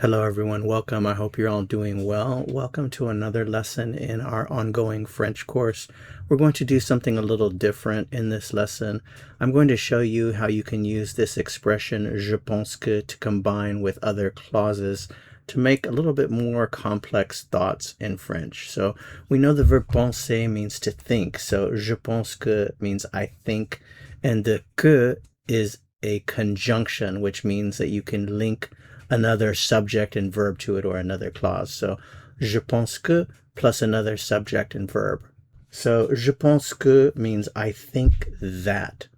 Hello everyone, welcome. I hope you're all doing well. Welcome to another lesson in our ongoing French course. We're going to do something a little different in this lesson. I'm going to show you how you can use this expression je pense que to combine with other clauses to make a little bit more complex thoughts in French. So we know the verb penser means to think. So je pense que means I think, and the que is a conjunction, which means that you can link another subject and verb to it or another clause. So je pense que plus another subject and verb. So je pense que means I think that.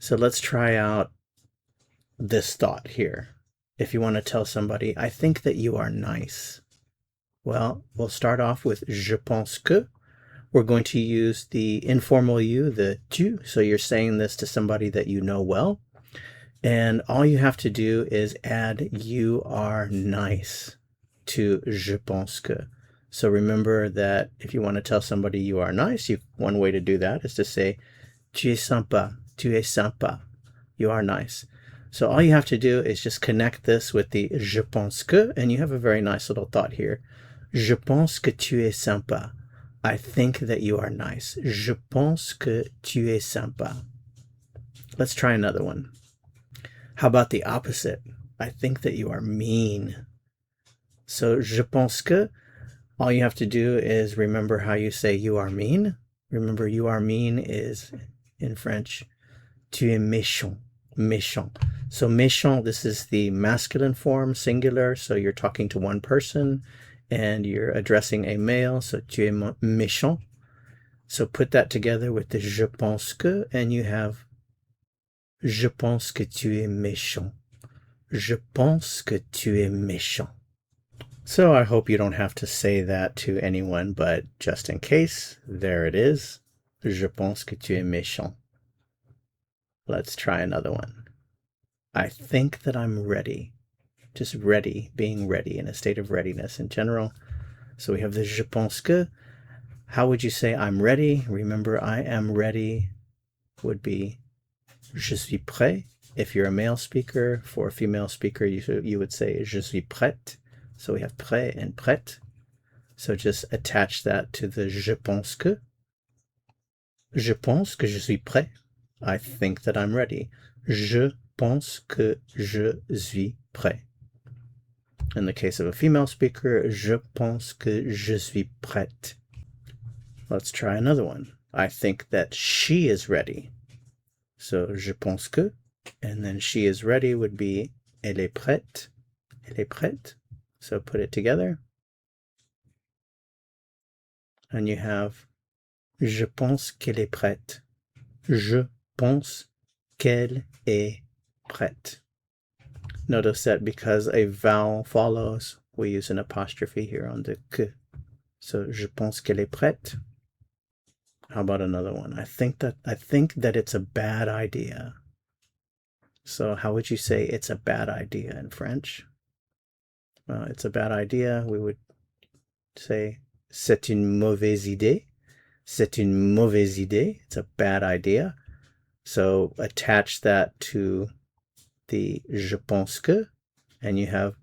So let's try out this thought here. If you want to tell somebody, I think that you are nice. Well, we'll start off with je pense que. We're going to use the informal you, the tu. So you're saying this to somebody that you know well. And all you have to do is add you are nice to je pense que. So remember that if you want to tell somebody you are nice, one way to do that is to say tu es sympa, tu es sympa, you are nice. So all you have to do is just connect this with the je pense que, and you have a very nice little thought here. Je pense que tu es sympa. I think that you are nice. Je pense que tu es sympa. Let's try another one. How about the opposite? I think that you are mean. So, je pense que, all you have to do is remember how you say you are mean. Remember, you are mean is, in French, tu es méchant, méchant. So, méchant, this is the masculine form, singular, so you're talking to one person, and you're addressing a male, so tu es méchant. So, put that together with the je pense que, and you have je pense que tu es méchant. Je pense que tu es méchant. So I hope you don't have to say that to anyone, but just in case, there it is. Je pense que tu es méchant. Let's try another one. I think that I'm ready. Just ready, being ready, in a state of readiness in general. So we have the je pense que. How would you say I'm ready? Remember, I am ready would be je suis prêt. If you're a male speaker, for a female speaker, you would say je suis prête. So we have prêt and prête. So just attach that to the je pense que. Je pense que je suis prêt. I think that I'm ready. Je pense que je suis prêt. In the case of a female speaker, je pense que je suis prête. Let's try another one. I think that she is ready. So, je pense que, and then she is ready would be elle est prête. Elle est prête. So put it together. And you have je pense qu'elle est prête. Je pense qu'elle est prête. Notice that because a vowel follows, we use an apostrophe here on the que. So, je pense qu'elle est prête. How about another one? I think that it's a bad idea. So how would you say it's a bad idea in French? It's a bad idea. We would say c'est une mauvaise idée. C'est une mauvaise idée. It's a bad idea. So attach that to the je pense que, and you have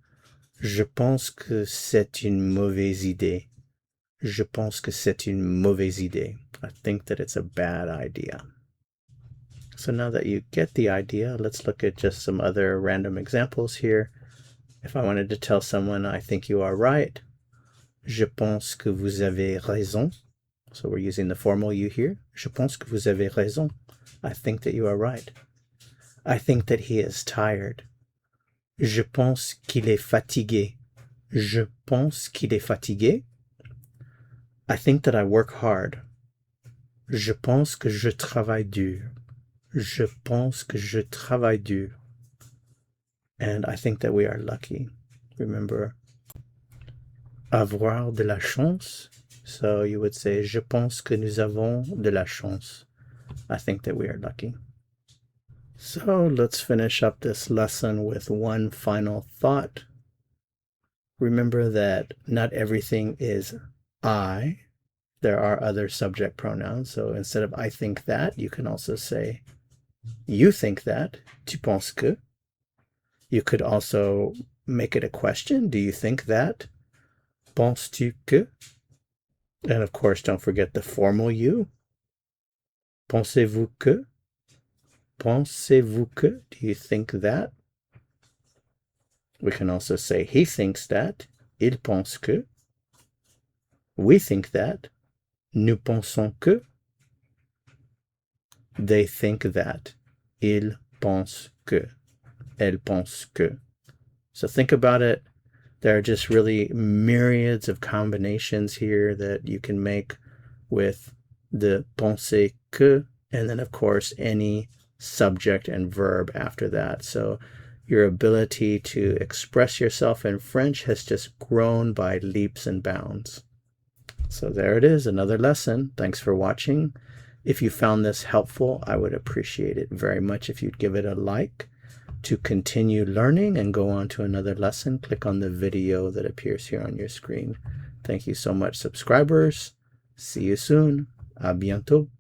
je pense que c'est une mauvaise idée. Je pense que c'est une mauvaise idée. I think that it's a bad idea. So now that you get the idea, let's look at just some other random examples here. If I wanted to tell someone, I think you are right. Je pense que vous avez raison. So we're using the formal you here. Je pense que vous avez raison. I think that you are right. I think that he is tired. Je pense qu'il est fatigué. Je pense qu'il est fatigué. I think that I work hard. Je pense que je travaille dur. Je pense que je travaille dur. And I think that we are lucky. Remember, avoir de la chance. So you would say, je pense que nous avons de la chance. I think that we are lucky. So let's finish up this lesson with one final thought. Remember that not everything is I. There are other subject pronouns. So instead of I think that, you can also say you think that. Tu penses que. You could also make it a question. Do you think that? Penses-tu que? And of course, don't forget the formal you. Pensez-vous que? Pensez-vous que? Do you think that? We can also say he thinks that. Il pense que. We think that. Nous pensons que. They think that. Ils pensent que. Elle pense que. So think about it. There are just really myriads of combinations here that you can make with the penser que, and then of course any subject and verb after that. So your ability to express yourself in French has just grown by leaps and bounds. So there it is, another lesson. Thanks for watching. If you found this helpful, I would appreciate it very much if you'd give it a like. To continue learning and go on to another lesson, click on the video that appears here on your screen. Thank you so much, subscribers. See you soon. À bientôt.